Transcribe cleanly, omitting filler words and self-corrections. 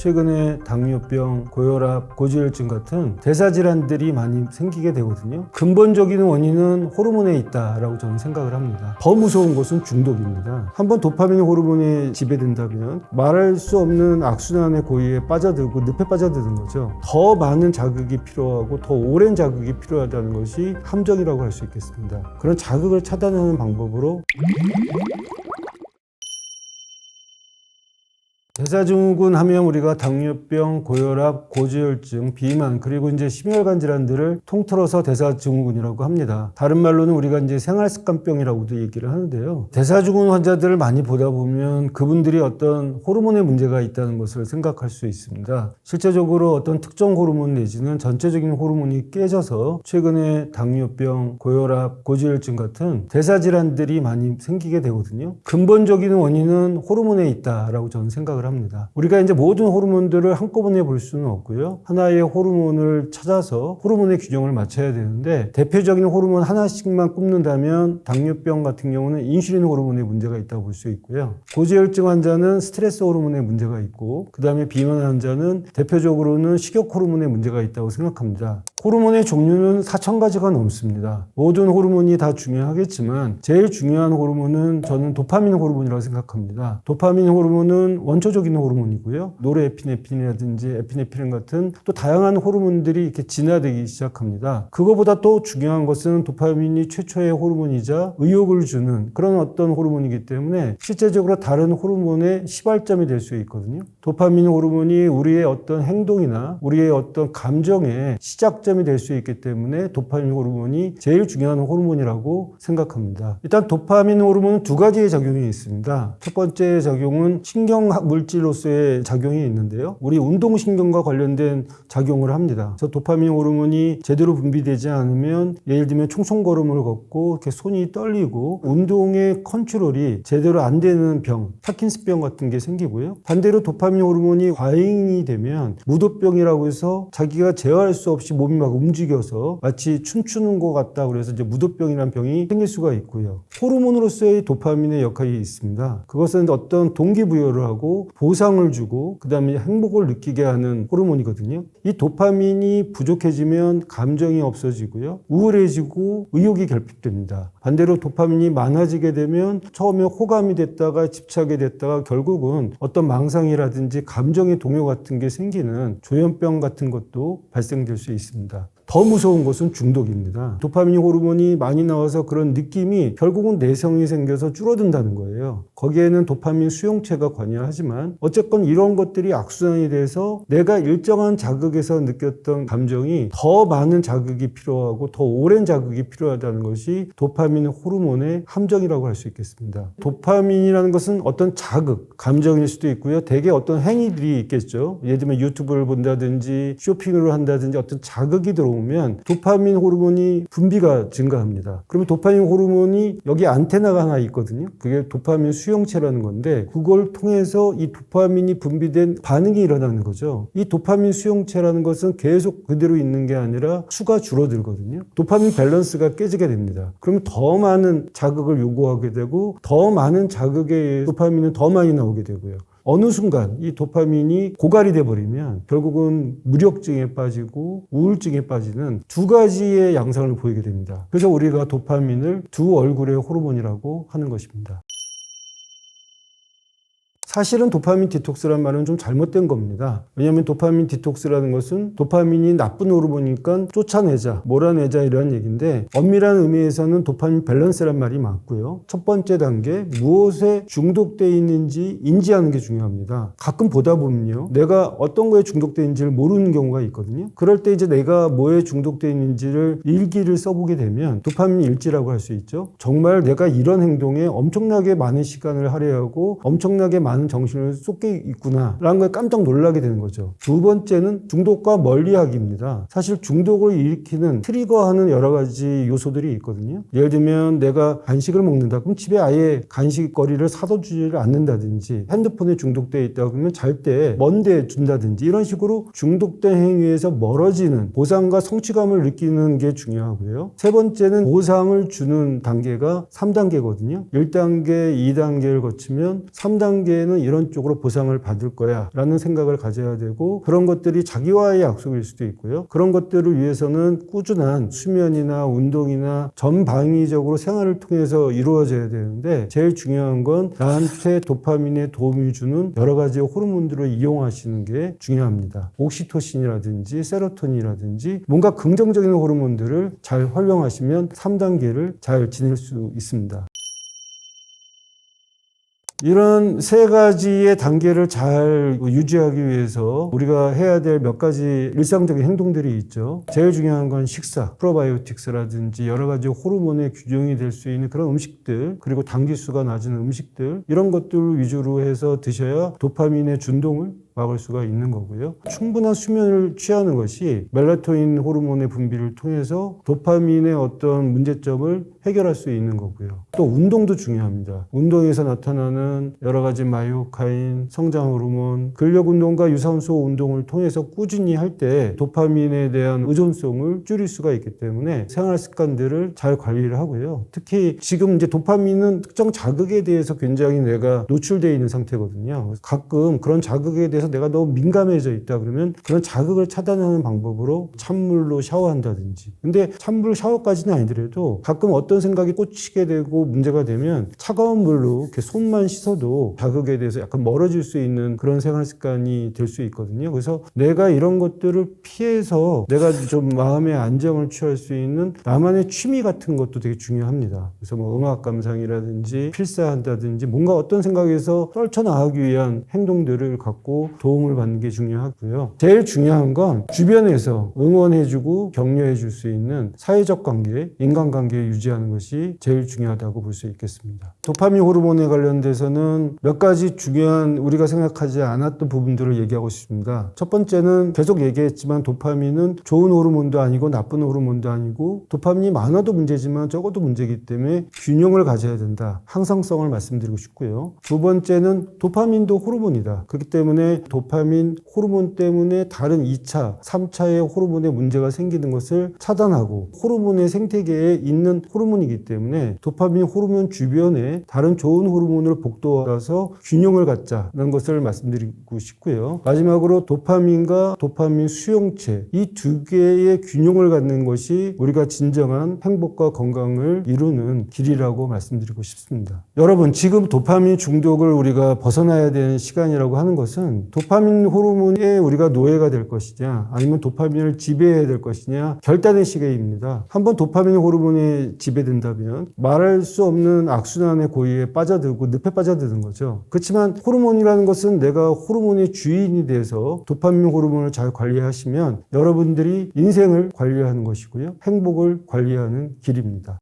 최근에 당뇨병, 고혈압, 고지혈증 같은 대사질환들이 많이 생기게 되거든요. 근본적인 원인은 호르몬에 있다라고 저는 생각을 합니다. 더 무서운 것은 중독입니다. 한번 도파민 호르몬에 지배된다면 말할 수 없는 악순환의 고리에 빠져들고 늪에 빠져드는 거죠. 더 많은 자극이 필요하고 더 오랜 자극이 필요하다는 것이 함정이라고 할 수 있겠습니다. 그런 자극을 차단하는 방법으로 대사증후군 하면 우리가 당뇨병, 고혈압, 고지혈증, 비만, 그리고 이제 심혈관 질환들을 통틀어서 대사증후군이라고 합니다. 다른 말로는 우리가 이제 생활습관병이라고도 얘기를 하는데요. 대사증후군 환자들을 많이 보다 보면 그분들이 어떤 호르몬에 문제가 있다는 것을 생각할 수 있습니다. 실제적으로 어떤 특정 호르몬 내지는 전체적인 호르몬이 깨져서 최근에 당뇨병, 고혈압, 고지혈증 같은 대사질환들이 많이 생기게 되거든요. 근본적인 원인은 호르몬에 있다라고 저는 생각을 합니다. 우리가 이제 모든 호르몬들을 한꺼번에 볼 수는 없고요. 하나의 호르몬을 찾아서 호르몬의 균형을 맞춰야 되는데 대표적인 호르몬 하나씩만 꼽는다면 당뇨병 같은 경우는 인슐린 호르몬에 문제가 있다고 볼 수 있고요. 고지혈증 환자는 스트레스 호르몬에 문제가 있고 그 다음에 비만 환자는 대표적으로는 식욕 호르몬에 문제가 있다고 생각합니다. 호르몬의 종류는 4,000가지가 넘습니다. 모든 호르몬이 다 중요하겠지만 제일 중요한 호르몬은 저는 도파민 호르몬이라고 생각합니다. 도파민 호르몬은 원초적인 호르몬이고요. 노르에피네프린이라든지 에피네프린 같은 또 다양한 호르몬들이 이렇게 진화되기 시작합니다. 그거보다 또 중요한 것은 도파민이 최초의 호르몬이자 의욕을 주는 그런 어떤 호르몬이기 때문에 실제적으로 다른 호르몬의 시발점이 될 수 있거든요. 도파민 호르몬이 우리의 어떤 행동이나 우리의 어떤 감정의 시작점이 될 수 있기 때문에 도파민 호르몬이 제일 중요한 호르몬이라고 생각합니다. 일단 도파민 호르몬은 두 가지의 작용이 있습니다. 첫 번째 작용은 신경학 물질로서의 작용이 있는데요. 우리 운동신경과 관련된 작용을 합니다. 그래서 도파민 호르몬이 제대로 분비되지 않으면 예를 들면 총총걸음을 걷고 이렇게 손이 떨리고 운동의 컨트롤이 제대로 안 되는 병, 파킨슨병 같은 게 생기고요. 반대로 도파민 호르몬이 과잉이 되면 무도병이라고 해서 자기가 제어할 수 없이 몸이 막 움직여서 마치 춤추는 것 같다 그래서 이제 무도병이라는 병이 생길 수가 있고요. 호르몬으로서의 도파민의 역할이 있습니다. 그것은 어떤 동기부여를 하고 보상을 주고 그 다음에 행복을 느끼게 하는 호르몬이거든요. 이 도파민이 부족해지면 감정이 없어지고요. 우울해지고 의욕이 결핍됩니다. 반대로 도파민이 많아지게 되면 처음에 호감이 됐다가 집착이 됐다가 결국은 어떤 망상이라든지 감정의 동요 같은 게 생기는 조현병 같은 것도 발생될 수 있습니다. 더 무서운 것은 중독입니다. 도파민 호르몬이 많이 나와서 그런 느낌이 결국은 내성이 생겨서 줄어든다는 거예요. 거기에는 도파민 수용체가 관여하지만 어쨌건 이런 것들이 악순환이 돼서 내가 일정한 자극에서 느꼈던 감정이 더 많은 자극이 필요하고 더 오랜 자극이 필요하다는 것이 도파민 호르몬의 함정이라고 할 수 있겠습니다. 도파민이라는 것은 어떤 자극, 감정일 수도 있고요. 대개 어떤 행위들이 있겠죠. 예를 들면 유튜브를 본다든지 쇼핑을 한다든지 어떤 자극이 들어오면 도파민 호르몬이 분비가 증가합니다. 그러면 도파민 호르몬이 여기 안테나가 하나 있거든요. 그게 도파민 수용체라는 건데 그걸 통해서 이 도파민이 분비된 반응이 일어나는 거죠. 이 도파민 수용체라는 것은 계속 그대로 있는 게 아니라 수가 줄어들거든요. 도파민 밸런스가 깨지게 됩니다. 그러면 더 많은 자극을 요구하게 되고 더 많은 자극에 의해 도파민은 더 많이 나오게 되고요. 어느 순간 이 도파민이 고갈이 돼버리면 결국은 무력증에 빠지고 우울증에 빠지는 두 가지의 양상을 보이게 됩니다. 그래서 우리가 도파민을 두 얼굴의 호르몬이라고 하는 것입니다. 사실은 도파민 디톡스라는 말은 좀 잘못된 겁니다. 왜냐하면 도파민 디톡스라는 것은 도파민이 나쁜 호르몬이니까 쫓아내자, 몰아내자 이런 얘기인데 엄밀한 의미에서는 도파민 밸런스란 말이 맞고요. 첫 번째 단계, 무엇에 중독되어 있는지 인지하는 게 중요합니다. 가끔 보다 보면요. 내가 어떤 거에 중독되어 있는지를 모르는 경우가 있거든요. 그럴 때 이제 내가 뭐에 중독되어 있는지를 일기를 써보게 되면 도파민 일지라고 할 수 있죠. 정말 내가 이런 행동에 엄청나게 많은 시간을 할애하고 엄청나게 많은 정신을 쏟게 있구나 라는 걸 깜짝 놀라게 되는 거죠. 두 번째는 중독과 멀리하기입니다. 사실 중독을 일으키는 트리거하는 여러 가지 요소들이 있거든요. 예를 들면 내가 간식을 먹는다 그럼 집에 아예 간식거리를 사다 주지를 않는다든지 핸드폰에 중독되어 있다 그러면 잘 때 먼데 준다든지 이런 식으로 중독된 행위에서 멀어지는 보상과 성취감을 느끼는 게 중요하고요. 세 번째는 보상을 주는 단계가 3단계거든요. 1단계, 2단계를 거치면 3단계는 너는 이런 쪽으로 보상을 받을 거야 라는 생각을 가져야 되고, 그런 것들이 자기와의 약속일 수도 있고요. 그런 것들을 위해서는 꾸준한 수면이나 운동이나 전방위적으로 생활을 통해서 이루어져야 되는데, 제일 중요한 건 나한테 도파민에 도움을 주는 여러 가지 호르몬들을 이용하시는 게 중요합니다. 옥시토신이라든지 세로토닌이라든지 뭔가 긍정적인 호르몬들을 잘 활용하시면 3단계를 잘 지낼 수 있습니다. 이런 세 가지의 단계를 잘 유지하기 위해서 우리가 해야 될 몇 가지 일상적인 행동들이 있죠. 제일 중요한 건 식사, 프로바이오틱스라든지 여러 가지 호르몬의 균형이 될 수 있는 그런 음식들, 그리고 당지수가 낮은 음식들, 이런 것들 위주로 해서 드셔야 도파민의 준동을 막을 수가 있는 거고요. 충분한 수면을 취하는 것이 멜라토닌 호르몬의 분비를 통해서 도파민의 어떤 문제점을 해결할 수 있는 거고요. 또 운동도 중요합니다. 운동에서 나타나는 여러 가지 마이오카인, 성장 호르몬, 근력 운동과 유산소 운동을 통해서 꾸준히 할 때 도파민에 대한 의존성을 줄일 수가 있기 때문에 생활 습관들을 잘 관리를 하고요. 특히 지금 이제 도파민은 특정 자극에 대해서 굉장히 뇌가 노출되어 있는 상태거든요. 가끔 그런 자극에 대해서 내가 너무 민감해져 있다 그러면 그런 자극을 차단하는 방법으로 찬물로 샤워한다든지, 근데 찬물 샤워까지는 아니더라도 가끔 어떤 생각이 꽂히게 되고 문제가 되면 차가운 물로 이렇게 손만 씻어도 자극에 대해서 약간 멀어질 수 있는 그런 생활 습관이 될 수 있거든요. 그래서 내가 이런 것들을 피해서 내가 좀 마음의 안정을 취할 수 있는 나만의 취미 같은 것도 되게 중요합니다. 그래서 뭐 음악 감상이라든지 필사한다든지 뭔가 어떤 생각에서 떨쳐나가기 위한 행동들을 갖고 도움을 받는 게 중요하고요. 제일 중요한 건 주변에서 응원해주고 격려해줄 수 있는 사회적 관계, 인간관계 유지하는 것이 제일 중요하다고 볼 수 있겠습니다. 도파민 호르몬에 관련돼서는 몇 가지 중요한 우리가 생각하지 않았던 부분들을 얘기하고 싶습니다. 첫 번째는 계속 얘기했지만 도파민은 좋은 호르몬도 아니고 나쁜 호르몬도 아니고 도파민이 많아도 문제지만 적어도 문제이기 때문에 균형을 가져야 된다. 항상성을 말씀드리고 싶고요. 두 번째는 도파민도 호르몬이다. 그렇기 때문에 도파민 호르몬 때문에 다른 2차, 3차의 호르몬에 문제가 생기는 것을 차단하고 호르몬의 생태계에 있는 호르몬이기 때문에 도파민 호르몬 주변에 다른 좋은 호르몬을 복도화해서 균형을 갖자는 것을 말씀드리고 싶고요. 마지막으로 도파민과 도파민 수용체, 이 두 개의 균형을 갖는 것이 우리가 진정한 행복과 건강을 이루는 길이라고 말씀드리고 싶습니다. 여러분, 지금 도파민 중독을 우리가 벗어나야 되는 시간이라고 하는 것은 도파민 호르몬에 우리가 노예가 될 것이냐 아니면 도파민을 지배해야 될 것이냐 결단의 시기입니다. 한번 도파민 호르몬에 지배된다면 말할 수 없는 악순환의 고리에 빠져들고 늪에 빠져드는 거죠. 그렇지만 호르몬이라는 것은 내가 호르몬의 주인이 돼서 도파민 호르몬을 잘 관리하시면 여러분들이 인생을 관리하는 것이고요. 행복을 관리하는 길입니다.